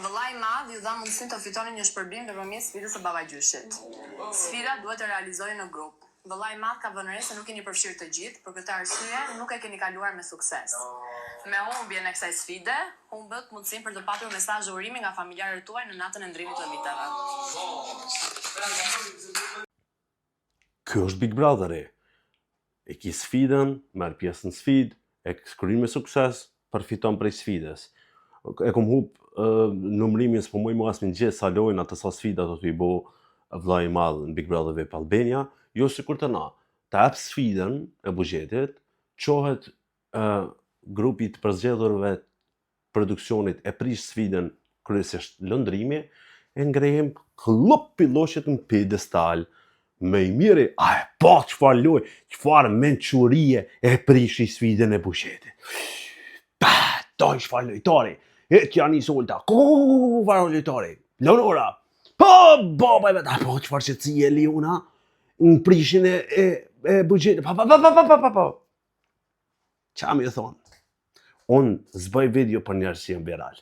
Vëllai i madh ju dha mundësinë të fitoni një shpërblim nëpërmjet sfidës së babagjyshit. Sfida duhet të realizohej në grup. Vëllai i madh ka vënë re se nuk keni përfshirë të gjithë, për këtë arsye nuk e keni kaluar me sukses. Me humbjen e kësaj sfide, humbët mundësinë për të patur mesazhe urimi nga familjarët tuaj në natën e ndrimit të viteve. Ky është Big Brotheri. E ki sfidën, merr pjesë në sfidë, e kryen me sukses, përfiton prej sfidës. E kom humb numërimin, s'po moj më asnjë gjë sa lojnë atë sa sfida do t'i bo vllai i madh në Big Brother VIP Albania, jo sikur të na. Ta hap sfidën e buxhetit, çohet grupi të përzgjedhurve produksionit e prish sfidën kryesisht lëndrimi, e ngrejmë klop pilloqet në piedestal. Me i miri, a e pa qëfar loj, qëfar menqurie e prishi sfidën e buxhetit. Doj qëfar lojtari, e kja një solta, qëfar lojtari, Leonora, baba e vetë, po qëfar qëtësi e Leona, në prishin e buxhetit, qa mi e thonë, unë zbëj video për njerës që jem viral.